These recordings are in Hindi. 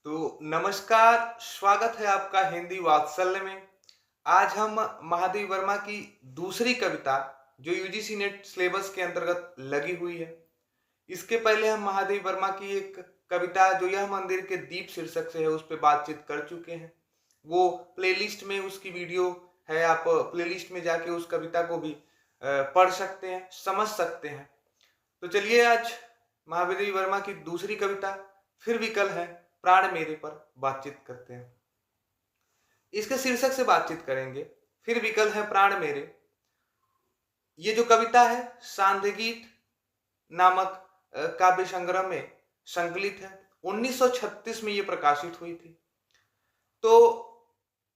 तो नमस्कार, स्वागत है आपका हिंदी वात्सल्य में। आज हम महादेव वर्मा की दूसरी कविता जो यूजीसी नेट सिलेबस के अंतर्गत लगी हुई है। इसके पहले हम महादेव वर्मा की एक कविता जो यह मंदिर के दीप शीर्षक से है उस पर बातचीत कर चुके हैं। वो प्लेलिस्ट में उसकी वीडियो है, आप प्लेलिस्ट में जाके उस कविता को भी पढ़ सकते हैं, समझ सकते हैं। तो चलिए आज महादेव वर्मा की दूसरी कविता फिर भी कल है प्राण मेरे पर बातचीत करते हैं। इसके शीर्षक से बातचीत करेंगे, फिर विकल है प्राण मेरे। ये जो कविता है सांध्य गीत नामक काव्य संग्रह में संकलित है। 1936 में ये प्रकाशित हुई थी। तो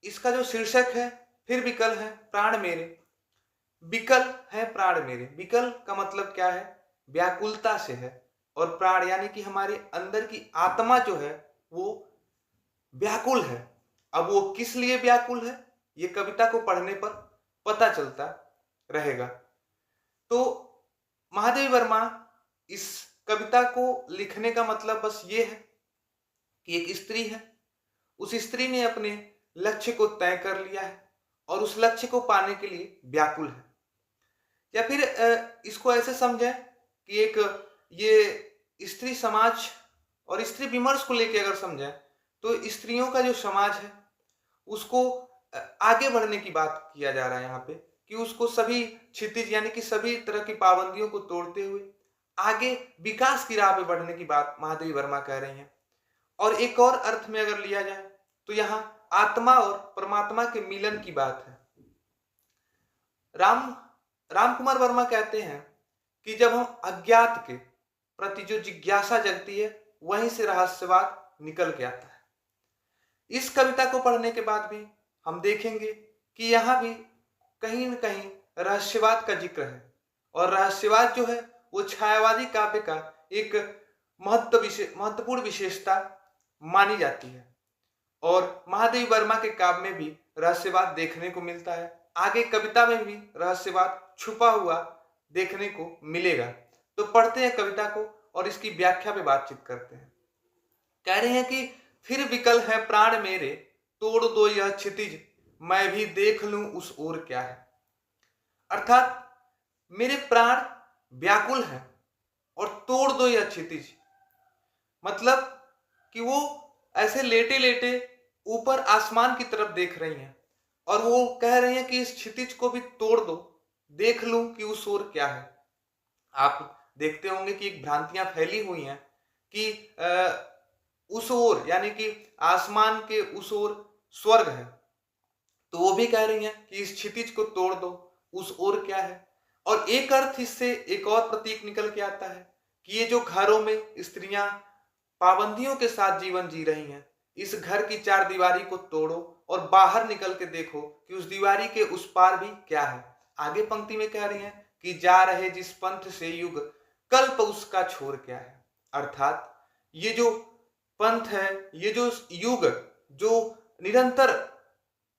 इसका जो शीर्षक है फिर विकल है प्राण मेरे। विकल है प्राण मेरे, विकल का मतलब क्या है? व्याकुलता से है। और प्राण यानी कि हमारे अंदर की आत्मा जो है वो व्याकुल है। अब वो किस लिए व्याकुल है ये कविता को पढ़ने पर पता चलता रहेगा। तो महादेव वर्मा इस कविता को लिखने का मतलब बस ये है कि एक स्त्री है, उस स्त्री ने अपने लक्ष्य को तय कर लिया है और उस लक्ष्य को पाने के लिए व्याकुल है। या फिर इसको ऐसे समझें कि एक ये स्त्री समाज और स्त्री विमर्श को लेकर अगर समझें तो स्त्रियों का जो समाज है उसको आगे बढ़ने की बात किया जा रहा है यहाँ पे, कि उसको सभी क्षितिज यानी कि सभी तरह की पाबंदियों को तोड़ते हुए आगे विकास की राह पे बढ़ने की बात महादेवी वर्मा कह रही हैं। और एक और अर्थ में अगर लिया जाए तो यहाँ आत्मा और परमात्मा के मिलन की बात है। राम कुमार वर्मा कहते हैं कि जब हम अज्ञात के प्रति जो जिज्ञासा जगती है वहीं से रहस्यवाद निकल के आता है। इस कविता को पढ़ने के बाद भी हम देखेंगे कि यहाँ भी कहीं न कहीं रहस्यवाद का जिक्र है। और रहस्यवाद जो है वो छायावादी काव्य का एक महत्वपूर्ण विशेषता मानी जाती है। और महादेवी वर्मा के काव्य में भी रहस्यवाद देखने को मिलता है। आगे कविता में भी रहस्यवाद छुपा हुआ देखने को मिलेगा। तो पढ़ते हैं कविता को और इसकी व्याख्या पे बातचीत करते हैं। कह रहे हैं कि फिर विकल है प्राण मेरे, तोड़ दो यह क्षितिज, मैं भी देख लूं उस ओर क्या है। अर्थात मेरे प्राण व्याकुल हैं और तोड़ दो यह क्षितिज, मतलब कि वो ऐसे लेटे लेटे ऊपर आसमान की तरफ देख रही हैं और वो कह रही हैं कि इस क्षितिज को भी तोड़ दो, देख लूं कि उस ओर क्या है। आप देखते होंगे कि एक भ्रांतियां फैली हुई हैं कि उस ओर यानी कि आसमान के उस ओर स्वर्ग है। तो वो भी कह रही हैं कि इस क्षितिज को तोड़ दो, उस ओर क्या है। और एक अर्थ इससे एक और प्रतीक निकल के आता है कि ये जो घरों में स्त्रियां पाबंदियों के साथ जीवन जी रही हैं, इस घर की चार दीवारी को तोड़ो और बाहर निकल के देखो कि उस दीवारी के उस पार भी क्या है। आगे पंक्ति में कह रही हैं कि जा रहे जिस पंथ से युग, कल्प उसका छोर क्या है। अर्थात ये जो पंथ है, ये जो युग जो निरंतर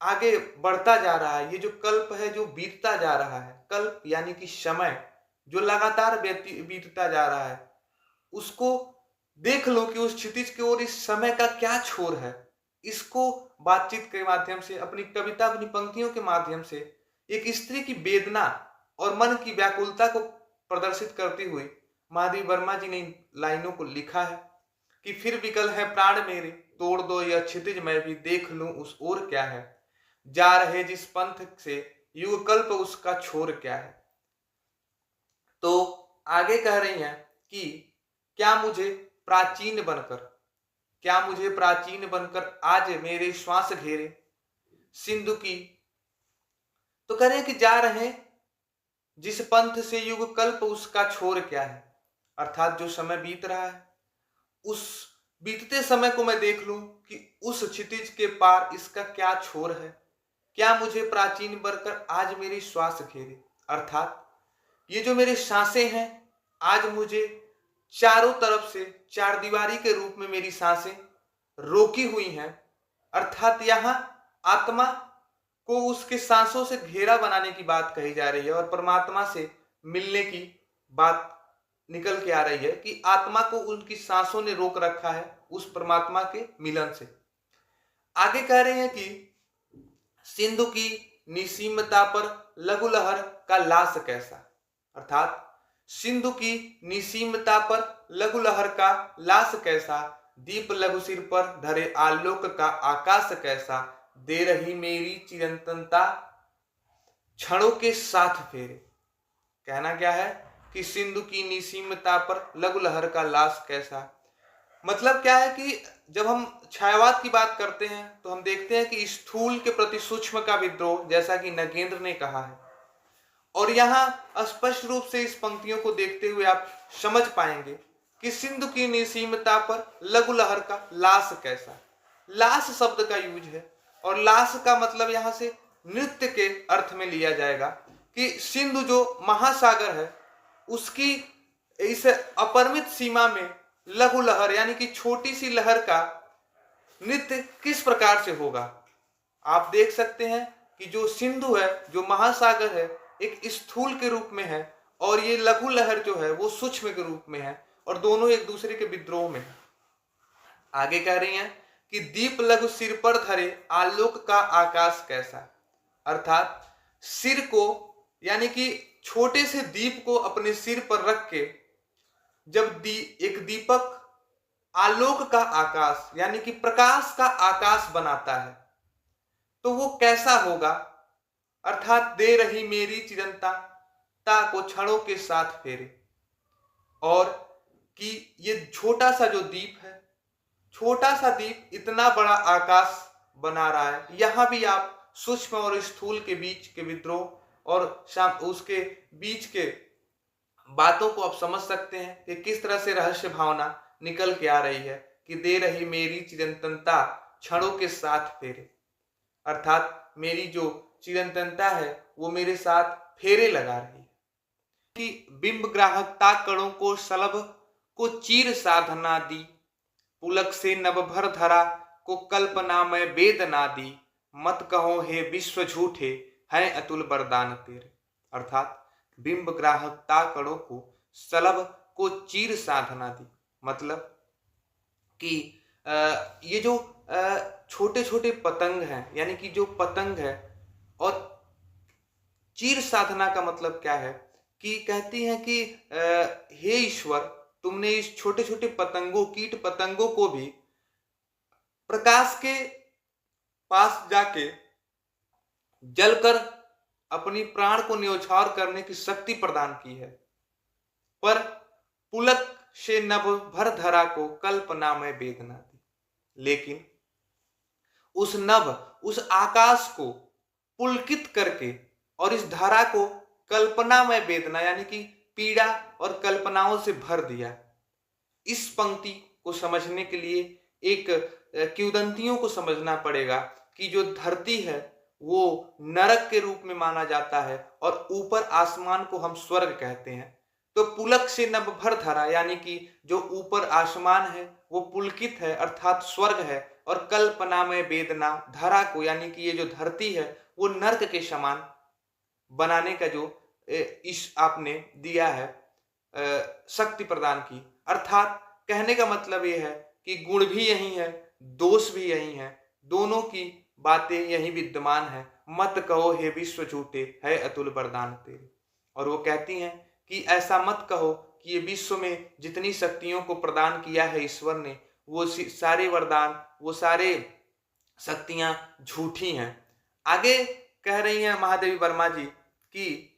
आगे बढ़ता जा रहा है, ये जो कल्प है जो बीतता जा रहा है, कल्प यानी कि समय जो लगातार बीतता जा रहा है, उसको देख लो कि उस क्षितिज की ओर इस समय का क्या छोर है। इसको बातचीत के माध्यम से, अपनी कविता, अपनी पंक्तियों के माध्यम से एक स्त्री की वेदना और मन की व्याकुलता को प्रदर्शित करती हुई महादेवी वर्मा जी ने इन लाइनों को लिखा है कि फिर विकल है प्राण मेरे, तोड़ दो यह क्षितिज, मैं भी देख लूं उस ओर क्या है। जा रहे जिस पंथ से युग, कल्प उसका छोर क्या है। तो आगे कह रही हैं कि क्या मुझे प्राचीन बनकर आज मेरे श्वास घेरे सिंधु की। तो कह रहे हैं कि जा रहे जिस पंथ से युग, कल्प उसका छोर क्या है। अर्थात जो समय बीत रहा है उस बीतते समय को मैं देख लूं कि उस क्षितिज के पार इसका क्या छोर है। क्या मुझे प्राचीन बनकर आज मेरी श्वास घेरे। अर्थात ये जो मेरे सांसें हैं आज मुझे चारों तरफ से चार दीवारी के रूप में मेरी सांसें रोकी हुई हैं। अर्थात यहाँ आत्मा को उसके सांसों से घेरा बनाने की बात कही जा रही है और परमात्मा से मिलने की बात निकल के आ रही है कि आत्मा को उनकी सांसों ने रोक रखा है उस परमात्मा के मिलन से। आगे कह रहे हैं कि सिंधु की निसीमता पर लघु लहर का लास कैसा, अर्थात सिंधु की निसीमता पर लघु लहर का लास कैसा, दीप लघु सिर पर धरे आलोक का आकाश कैसा, दे रही मेरी चिरंतनता क्षणों के साथ फेरे। कहना क्या है कि सिंधु की निसीमता पर लघु लहर का लास कैसा, मतलब क्या है कि जब हम छायावाद की बात करते हैं तो हम देखते हैं कि स्थूल के प्रति सूक्ष्म का विद्रोह, जैसा कि नगेंद्र ने कहा है। और यहां स्पष्ट रूप से इस पंक्तियों को देखते हुए आप समझ पाएंगे कि सिंधु की निसीमता पर लघु लहर का लास कैसा। लास शब्द का यूज है और लास का मतलब यहां से नृत्य के अर्थ में लिया जाएगा कि सिंधु जो महासागर है उसकी इस अपरिमित सीमा में लघु लहर यानी कि छोटी सी लहर का नृत्य किस प्रकार से होगा। आप देख सकते हैं कि जो सिंधु है, जो महासागर है, एक स्थूल के रूप में है और ये लघु लहर जो है वो सूक्ष्म के रूप में है और दोनों एक दूसरे के विद्रोह में है। आगे कह रही हैं कि दीप लघु सिर पर धरे आलोक का आकाश कैसा, अर्थात सिर को यानी कि छोटे से दीप को अपने सिर पर रख के जब एक दीपक आलोक का आकाश यानी कि प्रकाश का आकाश बनाता है तो वो कैसा होगा, अर्थात दे रही मेरी चिरंतनता को क्षणों के साथ फेरे। और कि ये छोटा सा जो दीप है, छोटा सा दीप इतना बड़ा आकाश बना रहा है। यहां भी आप सूक्ष्म और स्थूल के बीच के विद्रोह और उसके बीच के बातों को आप समझ सकते हैं कि किस तरह से रहस्य भावना निकल के आ रही है कि दे रही मेरी चिरंतनता क्षणों के साथ फेरे, अर्थात मेरी जो चिरंतनता है वो मेरे साथ फेरे लगा रही है। कि बिंब ग्राहकता कणों को सलभ को चीर साधना दी, पुलक से नभ भर धरा को कल्पना में वेदना दी, मत कहो हे विश्व झूठे है अतुल वरदान तेरे। अर्थात बिंब ग्राहकता कणों को सलभ को चीर साधना दी, मतलब कि ये जो छोटे छोटे पतंग हैं यानी कि जो पतंग है, और चीर साधना का मतलब क्या है कि कहती हैं कि हे ईश्वर तुमने इस छोटे छोटे पतंगों कीट पतंगों को भी प्रकाश के पास जाके जलकर अपनी प्राण को न्योछावर करने की शक्ति प्रदान की है, पर पुलक से नभ भर धरा को कल्पना में वेदना दी। लेकिन उस नभ उस आकाश को पुलकित करके और इस धरा को कल्पना में वेदना यानी कि पीड़ा और कल्पनाओं से भर दिया। इस पंक्ति को समझने के लिए एक किंवदंतियों को समझना पड़ेगा कि जो धरती है वो नरक के रूप में माना जाता है और ऊपर आसमान को हम स्वर्ग कहते हैं। तो पुलक से नभ भर धरा यानी कि जो ऊपर आसमान है वो पुलकित है अर्थात स्वर्ग है, और कल्पना में वेदना धरा को यानी कि ये जो धरती है वो नरक के समान बनाने का जो इस आपने दिया है शक्ति प्रदान की। अर्थात कहने का मतलब ये है कि गुण भी यही है, दोष भी यही है, दोनों की बातें यही विद्यमान है। मत कहो हे विश्व झूठे है अतुल वरदान तेरे। और वो कहती हैं कि ऐसा मत कहो कि ये विश्व में जितनी शक्तियों को प्रदान किया है ईश्वर ने वो सारे वरदान वो सारे शक्तियां झूठी हैं। आगे कह रही हैं महादेवी वर्मा जी कि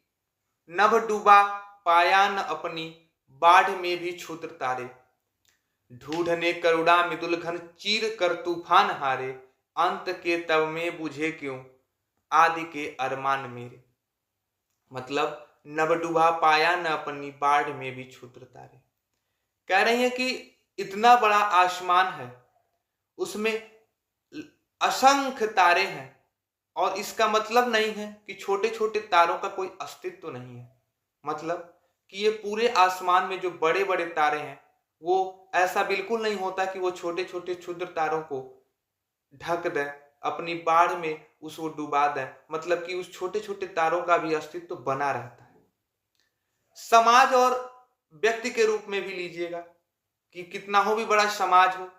नभ डूबा पाया न अपनी बाढ़ में भी क्षुद्र तारे, ढूढ़ने करुणा मिदुल घन चीर कर तूफान हारे, अंत के तब में बुझे क्यों आदि के अरमान मेरे। मतलब नभ डूबा पाया न अपनी बाढ़ में भी क्षुद्र तारे। कह रही है कि इतना बड़ा आसमान है उसमें असंख्य तारे हैं और इसका मतलब नहीं है कि छोटे छोटे तारों का कोई अस्तित्व नहीं है। मतलब कि ये पूरे आसमान में जो बड़े बड़े तारे हैं वो ऐसा बिल्कुल नहीं होता कि वो छोटे छोटे क्षुद्र तारों को ढक दें, अपनी बाढ़ में उसको डुबा दें। मतलब कि उस छोटे छोटे तारों का भी अस्तित्व बना रहता है। समाज और व्यक्ति के रूप में भी लीजिएगा कि कितना हो भी बड़ा समाज हो,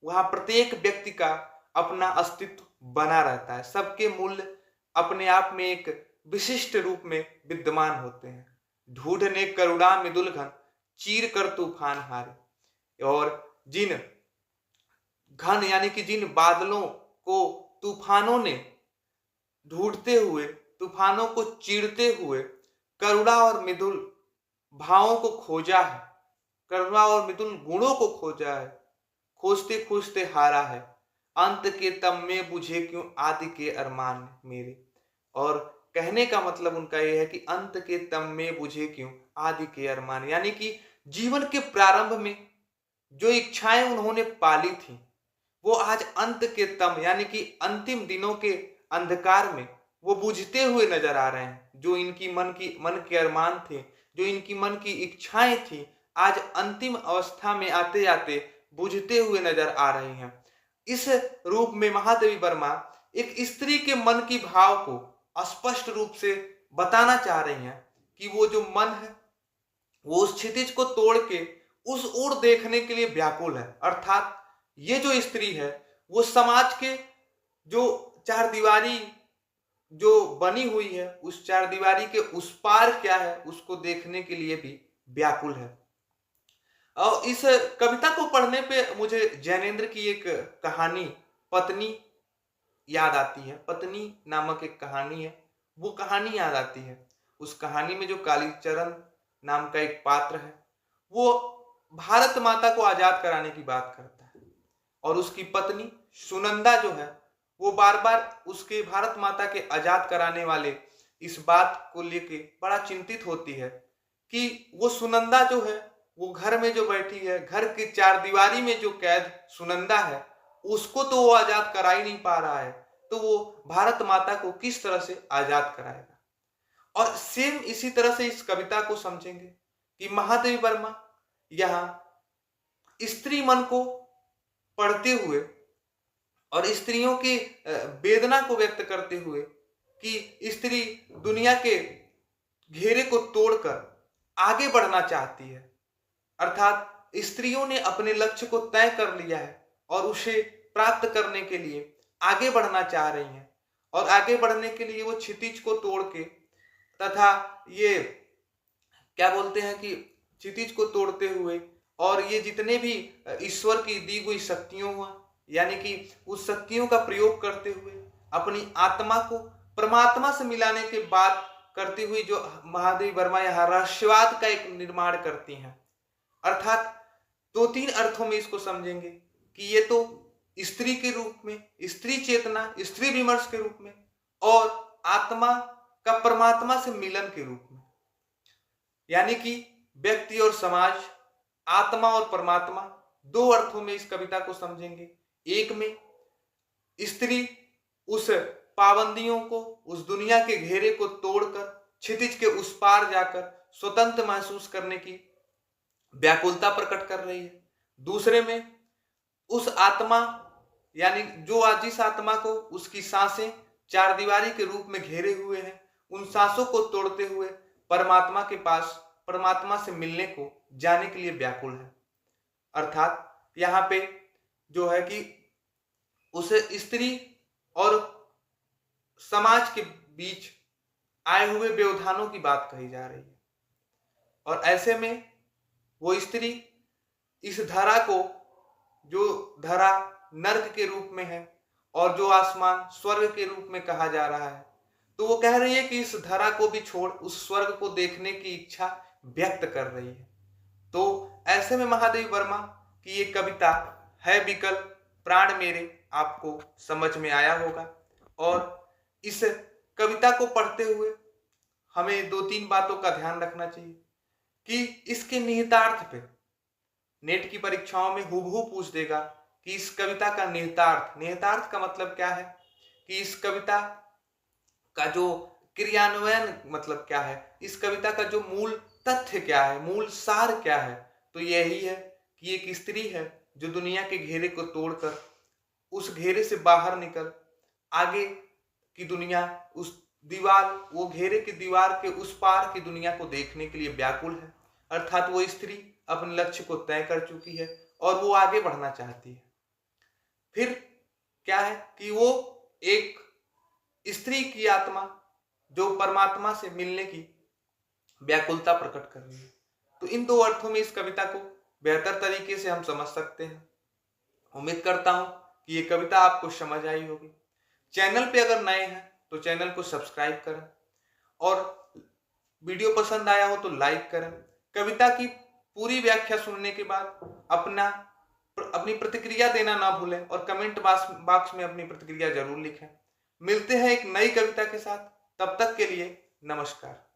वहां प्रत्येक व्यक्ति का अपना अस्तित्व बना रहता है। सबके मूल्य अपने आप में एक विशिष्ट रूप में विद्यमान होते हैं। ढूढ़ने करुणा मृदुल घन, चीर कर तूफान हारे। और जिन घन यानी कि जिन बादलों को तूफानों ने ढूंढते हुए, तूफानों को चीरते हुए करुणा और मृदुल भावों को खोजा है, करुणा और मृदुल गुणों को खोजा है, खोजते खोजते हारा है। अंत के तम में बुझे क्यों आदि के अरमान मेरे। और कहने का मतलब उनका यह है कि अंत के तम में बुझे क्यों आदि के अरमान, यानी कि जीवन के प्रारंभ में जो इच्छाएं उन्होंने पाली थी वो आज अंत के तम यानी कि अंतिम दिनों के अंधकार में वो बुझते हुए नजर आ रहे हैं। जो इनकी मन के अरमान थे, जो इनकी मन की इच्छाएं थी, आज अंतिम अवस्था में आते आते बुझते हुए नजर आ रही हैं। इस रूप में महादेवी वर्मा एक स्त्री के मन की भाव को स्पष्ट रूप से बताना चाह रही हैं कि वो जो मन है वो उस क्षितिज को तोड़ के उस ओर देखने के लिए व्याकुल है। अर्थात ये जो स्त्री है वो समाज के जो चार दीवारी जो बनी हुई है उस चार दीवारी के उस पार क्या है उसको देखने के लिए भी व्याकुल है। और इस कविता को पढ़ने पे मुझे जैनेन्द्र की एक कहानी पत्नी याद आती है। पत्नी नामक एक कहानी है, वो कहानी याद आती है। उस कहानी में जो कालीचरण नाम का एक पात्र है वो भारत माता को आजाद कराने की बात करता है और उसकी पत्नी सुनंदा जो है वो बार बार उसके भारत माता के आजाद कराने वाले इस बात को लेके बड़ा चिंतित होती है कि वो सुनंदा जो है वो घर में जो बैठी है, घर की चार दीवारी में जो कैद सुनंदा है उसको तो वो आजाद करा ही नहीं पा रहा है, तो वो भारत माता को किस तरह से आजाद कराएगा। और सेम इसी तरह से इस कविता को समझेंगे कि महादेवी वर्मा यहाँ स्त्री मन को पढ़ते हुए और स्त्रियों की वेदना को व्यक्त करते हुए कि स्त्री दुनिया के घेरे को तोड़कर आगे बढ़ना चाहती है। अर्थात स्त्रियों ने अपने लक्ष्य को तय कर लिया है और उसे प्राप्त करने के लिए आगे बढ़ना चाह रही हैं और आगे बढ़ने के लिए वो क्षितिज को तोड़ के तथा ये क्या बोलते हैं कि क्षितिज को तोड़ते हुए और ये जितने भी ईश्वर की दी हुई शक्तियों हुआ यानी कि उस शक्तियों का प्रयोग करते हुए अपनी आत्मा को परमात्मा से मिलाने के बाद करती हुई जो महादेवी वर्मा यहाँ रहस्यवाद का एक निर्माण करती हैं। अर्थात दो तीन अर्थों में इसको समझेंगे कि ये तो स्त्री के रूप में, स्त्री चेतना, स्त्री विमर्श के रूप में और आत्मा का परमात्मा से मिलन के रूप में, यानी कि व्यक्ति और समाज, आत्मा और परमात्मा, दो अर्थों में इस कविता को समझेंगे। एक में स्त्री उस पाबंदियों को, उस दुनिया के घेरे को तोड़कर क्षितिज के उस पार जाकर स्वतंत्र महसूस करने की व्याकुलता प्रकट कर रही है। दूसरे में उस आत्मा यानी जो जिस आत्मा को उसकी सांसें चार दीवारी के रूप में घेरे हुए हैं, उन सांसों को तोड़ते हुए परमात्मा के पास, परमात्मा से मिलने को जाने के लिए व्याकुल है। अर्थात यहाँ पे जो है कि उस स्त्री और समाज के बीच आए हुए व्यवधानों की बात कही जा रही है और ऐसे में वो स्त्री इस धरा को, जो धरा नर्क के रूप में है और जो आसमान स्वर्ग के रूप में कहा जा रहा है, तो वो कह रही है कि इस धरा को भी छोड़ उस स्वर्ग को देखने की इच्छा व्यक्त कर रही है। तो ऐसे में महादेवी वर्मा की ये कविता है विकल्प प्राण मेरे आपको समझ में आया होगा। और इस कविता को पढ़ते हुए हमें दो तीन बातों का ध्यान रखना चाहिए कि इसके निहितार्थ पे नेट की परीक्षाओं में हूबहू पूछ देगा कि इस कविता का निहितार्थ का मतलब क्या है, कि इस कविता का जो क्रियान्वयन मतलब क्या है, इस कविता का जो मूल तथ्य क्या है, मूल सार क्या है। तो यही है कि एक स्त्री है जो दुनिया के घेरे को तोड़कर उस घेरे से बाहर निकल आगे की दुनिया, उस दीवार, वो घेरे की दीवार के उस पार की दुनिया को देखने के लिए व्याकुल है। अर्थात वो स्त्री अपने लक्ष्य को तय कर चुकी है और वो आगे बढ़ना चाहती है। फिर क्या है कि वो एक स्त्री की आत्मा जो परमात्मा से मिलने की व्याकुलता प्रकट कर रही है। तो इन दो अर्थों में इस कविता को बेहतर तरीके से हम समझ सकते हैं। उम्मीद करता हूं कि ये कविता आपको समझ आई होगी। चैनल पे अगर नए हैं तो चैनल को सब्सक्राइब करें और वीडियो पसंद आया हो तो लाइक करें। कविता की पूरी व्याख्या सुनने के बाद अपनी प्रतिक्रिया देना ना भूलें और कमेंट बॉक्स में अपनी प्रतिक्रिया जरूर लिखें। मिलते हैं एक नई कविता के साथ, तब तक के लिए नमस्कार।